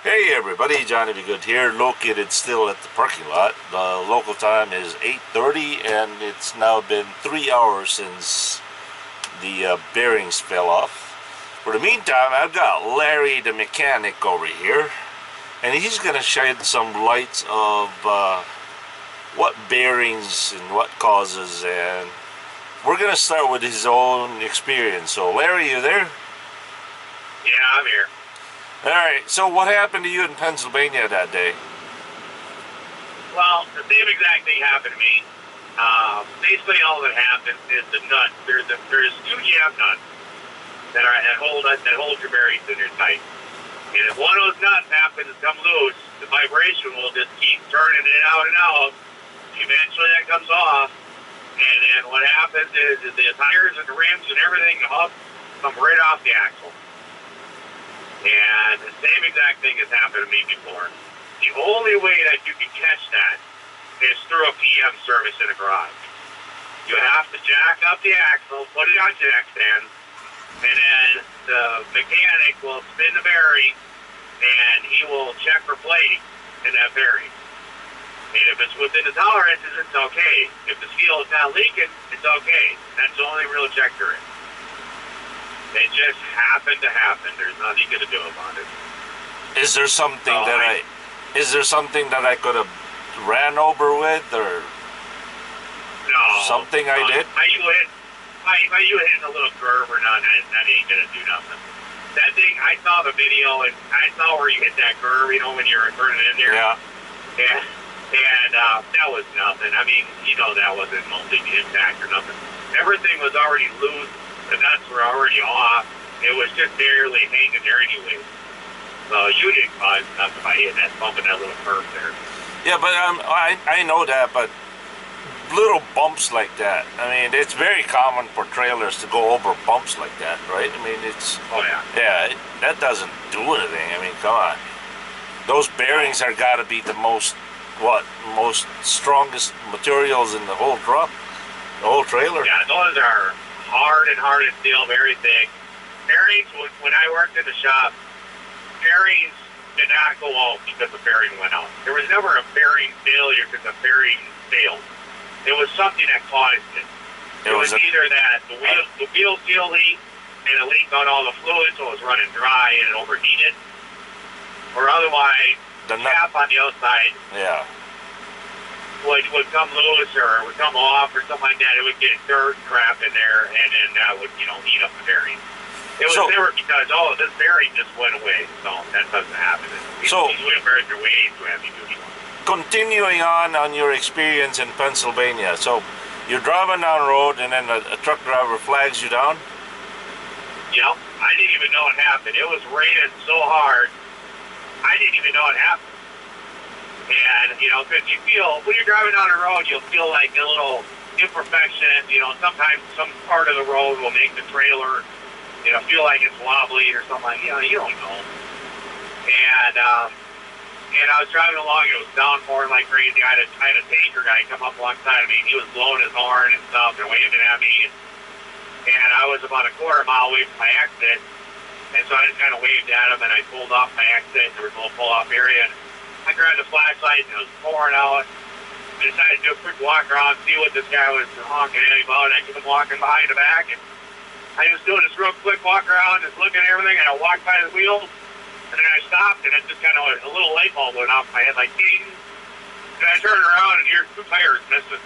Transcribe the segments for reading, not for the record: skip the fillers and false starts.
Hey everybody, Johnny B. Good here, located still at the parking lot. The local time is 8:30 and it's now been 3 hours since the bearings fell off. For the meantime, I've got Larry the mechanic over here, and he's going to shed some lights of what bearings and what causes, and we're going to start with his own experience. So Larry, you there? Yeah, I'm here. Alright, so what happened to you in Pennsylvania that day? Well, the same exact thing happened to me. Basically, all that happens is the nut. There's two jam nuts that hold your bearings in your tight. And if one of those nuts happens to come loose, the vibration will just keep turning it out and out. Eventually, that comes off, and then what happens is the tires and the rims and everything, the hub, come right off the axle. And the same exact thing has happened to me before. The only way that you can catch that is through a PM service in a garage. You have to jack up the axle, put it on jack stands, and then the mechanic will spin the bearing, and he will check for plating in that bearing. And if it's within the tolerances, it's okay. If the steel is not leaking, it's okay. That's the only real check there is. It just happened to happen. There's nothing you can do about it. Is there something that I could have ran over with, or No. something I did? By you hitting a little curve or not, that ain't gonna do nothing. That thing, I saw the video and I saw where you hit that curve, when you were turning in there. Yeah. And that was nothing. I mean, that wasn't multi-impact or nothing. Everything was already loose. The nuts were already off. It was just barely hanging there anyway. So you didn't cause nothing by hitting that, bumping that little curve there. Yeah, but I know that, but little bumps like that, I mean, it's very common for trailers to go over bumps like that, right? I mean, it's... Oh, yeah. Yeah, that doesn't do anything. I mean, come on. Those bearings are got to be the most strongest materials in the whole truck, the whole trailer. Yeah, those are hard steel, very thick. Bearings, when I worked in the shop, bearings did not go out because the bearing went out. There was never a bearing failure because the bearing failed. It was something that caused it. It was either that the wheel seal leaked and it leaked out all the fluid, so it was running dry and it overheated, or otherwise the cap on the outside would come loose or would come off or something like that. It would get dirt crap in there, and then that would eat up the bearing. It was never because this bearing just went away. So that doesn't happen. These wheel bearings are way too heavy duty. Continuing on your experience in Pennsylvania, so you're driving down the road and then a truck driver flags you down? Yep, I didn't even know it happened. It was raining so hard, I didn't even know it happened. And, because you feel, when you're driving down the road, you'll feel like a little imperfection. Sometimes some part of the road will make the trailer, feel like it's wobbly or something like that. You don't know. And I was driving along, it was downpouring like crazy. I had a tanker guy come up alongside of me. He was blowing his horn and stuff and waving at me. And I was about a quarter mile away from my exit. And so I just kind of waved at him, and I pulled off my exit. There was a little pull-off area. And I grabbed the flashlight, and it was pouring out. I decided to do a quick walk around, see what this guy was honking at me about. And I kept walking behind the back. And I was doing this real quick walk around, just looking at everything. And I walked by the wheels. And then I stopped, and it just kind of a little light bulb went off my head, like, ding. And I turned around, and here's 2 tires missing.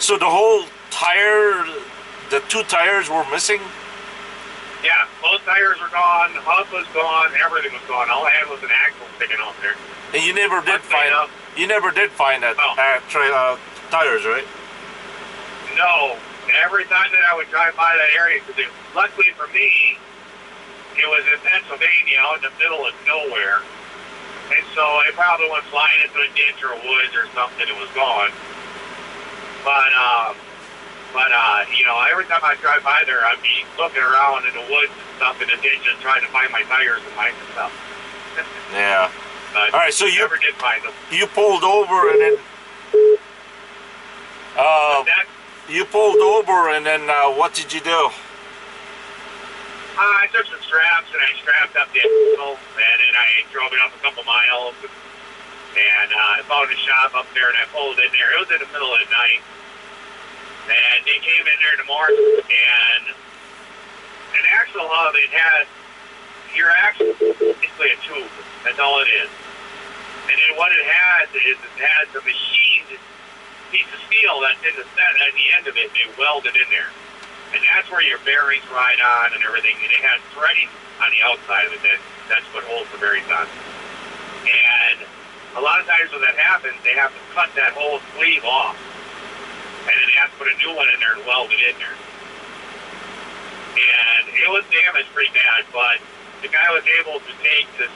So the whole tire, the 2 tires were missing? Yeah, both tires were gone, the hub was gone, everything was gone. All I had was an axle sticking out there. And you never did find that tires, right? No. Every time that I would drive by that area, because luckily for me, it was in Pennsylvania, out in the middle of nowhere. And so it probably went flying into a ditch or a woods or something, it was gone. But every time I drive by there, I'd be looking around in the woods and stuff in the ditches trying to find my tires and my stuff. Yeah. But all right, so you never did find them. You pulled over and then what did you do? I took some straps and I strapped up the axle, and then I found a shop up there, and I pulled in there. It was in the middle of the night, and they came in there in the morning, and an axle hub, it has your axle, basically a tube. That's all it is. And then what it has is it has a machined piece of steel that's in the set at the end of it. They weld it in there, and that's where your bearings ride on and everything. And it has threading on the outside of it. That's what holds the bearings on. And a lot of times when that happens, they have to cut that whole sleeve off, and then they have to put a new one in there and weld it in there. And it was damaged pretty bad, but the guy was able to take this,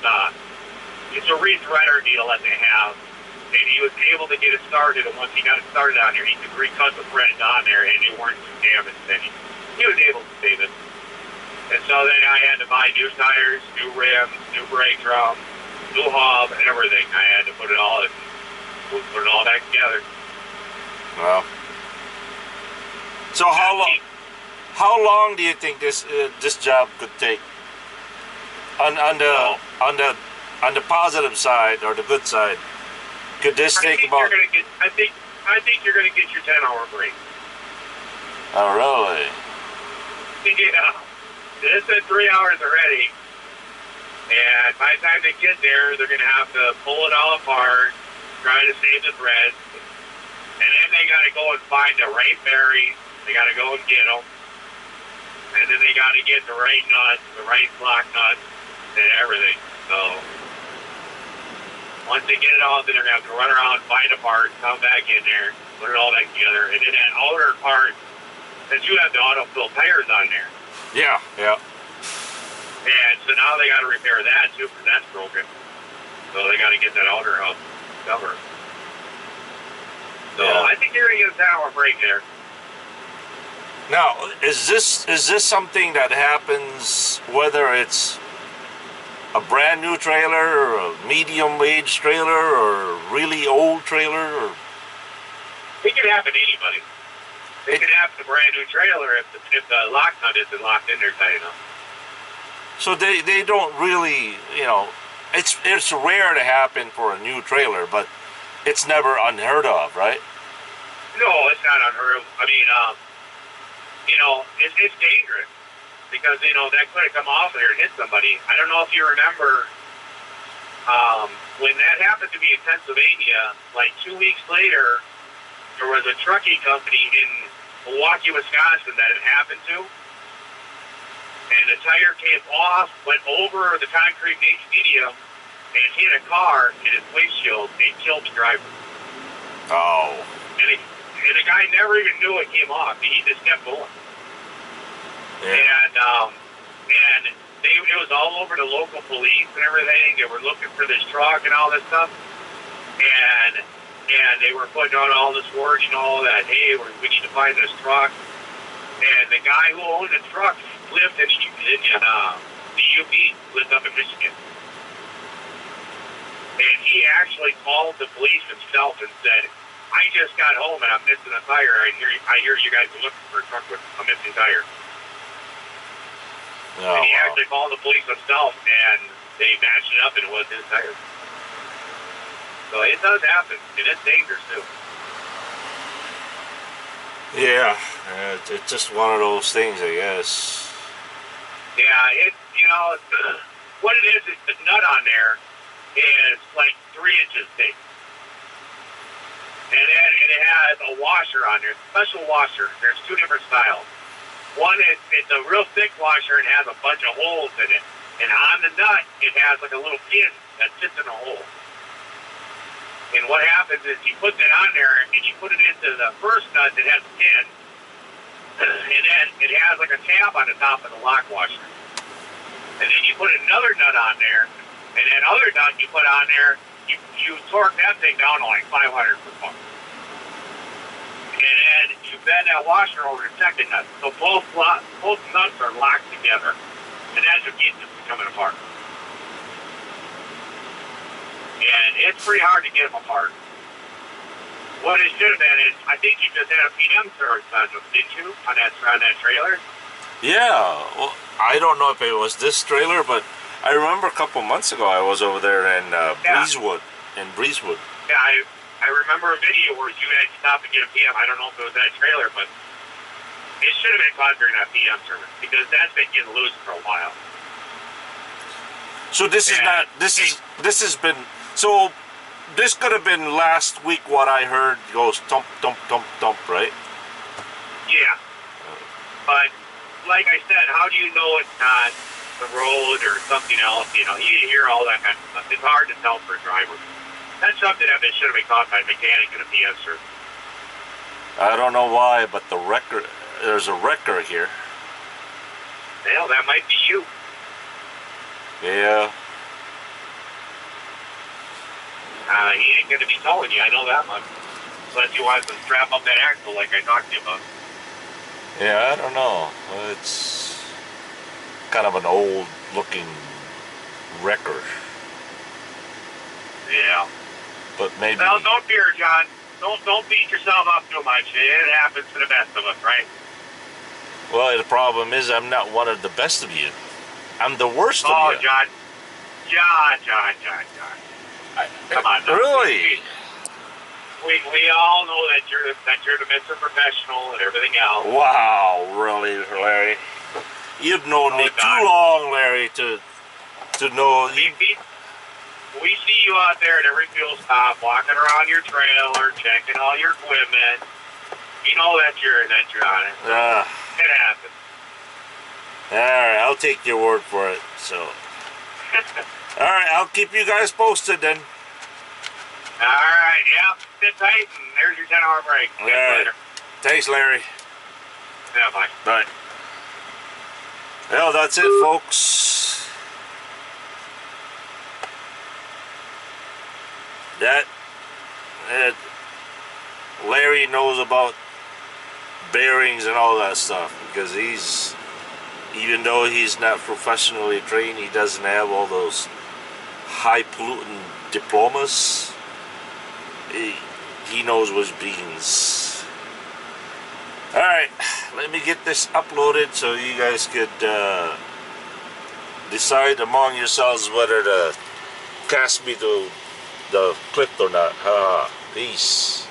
it's a rethreader deal that they have, and he was able to get it started, and once he got it started on there, he could recut the threads on there, and they weren't too damaged, and he was able to save it. And so then I had to buy new tires, new rims, new brake drum, new hub, and everything. I had to put it all back together. Well, so how long do you think this job could take? On the positive side or the good side, could this take about? I think you're gonna get your 10-hour break. Oh really? Yeah, this said 3 hours already, and by the time they get there, they're gonna have to pull it all apart, try to save the threads, and then they gotta go and find the right bearings. They gotta go and get them, and then they gotta get the right nuts, the right block nuts, and everything. So once they get it all, then they're gonna have to run around, find a part, come back in there, put it all back together, and then that outer part, since you have the auto-fill tires on there. Yeah, yeah. And so now they got to repair that too, because that's broken. So they got to get that outer hub covered. So yeah. I think you're gonna get a 10-hour break there. Now, is this something that happens whether it's a brand new trailer or a medium age trailer or a really old trailer? Or? It can happen to anybody. It can happen to a brand new trailer if the lock nut isn't locked in there tight enough. So they don't really, it's rare to happen for a new trailer, but it's never unheard of, right? No, it's not unheard of. I mean, it's dangerous because, that could have come off there and hit somebody. I don't know if you remember when that happened to me in Pennsylvania, like 2 weeks later, there was a trucking company in Milwaukee, Wisconsin that it happened to. And the tire came off, went over the concrete medium, and hit a car in its windshield and killed the driver. Oh. And the guy never even knew it came off. He just kept going. Yeah. And it was all over the local police and everything. They were looking for this truck and all this stuff. And they were putting out all this word, that, hey, we need to find this truck. And the guy who owned the truck lived in the UP, lived up in Michigan. And he actually called the police himself and said, I just got home and I'm missing a tire. I hear you guys are looking for a truck with a missing tire. Oh, and he wow. actually called the police himself, and they matched it up, and it was his tire. So it does happen, and it's dangerous too. Yeah, it's just one of those things, I guess. Yeah, what it is the nut on there is like 3 inches thick. And then it has a washer on there, a special washer. There's 2 different styles. One is it's a real thick washer and has a bunch of holes in it. And on the nut, it has like a little pin that sits in a hole. And what happens is you put that on there and you put it into the first nut that has a pin. And then it has like a tab on the top of the lock washer. And then you put another nut on there. And that other nut you put on there, you torque that thing down to like 500 foot. And then you bend that washer over the second nut. So both nuts are locked together. And that's what keeps it from coming apart. And it's pretty hard to get them apart. What it should have been is, I think you just had a PM service on them, didn't you? On that trailer? Yeah, well, I don't know if it was this trailer, but I remember a couple months ago I was over there in Breezewood. Yeah, I remember a video where you had stopped to get a PM. I don't know if it was that trailer, but it should have been caught during that PM service because that's been getting loose for a while. So this is not. This has been. So this could have been last week. What I heard goes thump, thump, thump, thump, right? Yeah, but like I said, how do you know it's not the road or something else? You know, you hear all that kind of stuff. It's hard to tell for a driver. That's something that should have been caught by a mechanic in a PM service. I don't know why, but the wrecker. There's a wrecker here. Well, that might be you. Yeah. He ain't going to be telling you, I know that much. Unless he wants to strap up that axle like I talked to you about. Yeah, I don't know. It's kind of an old-looking wrecker. Yeah. But maybe... Well, don't fear, John. Don't beat yourself up too much. It happens to the best of us, right? Well, the problem is I'm not one of the best of you. I'm the worst of you. Oh, John. John. Come on now. Really? We all know that you're the Mr. Professional and everything else. Wow, really, Larry? You've known me too long, Larry, to know... We see you out there at every fuel stop, walking around your trailer, checking all your equipment. You know that you're on it. It happens. Alright, I'll take your word for it, so... Alright, I'll keep you guys posted then. Alright, yeah, sit tight, and there's your 10-hour break. Alright. Thanks, Larry. Yeah, bye. Bye. Well, that's it, folks. Larry knows about bearings and all that stuff because even though he's not professionally trained, he doesn't have all those high pollutant diplomas. He knows what beans. Alright, let me get this uploaded so you guys could decide among yourselves whether to cast me to the clip or not. Peace.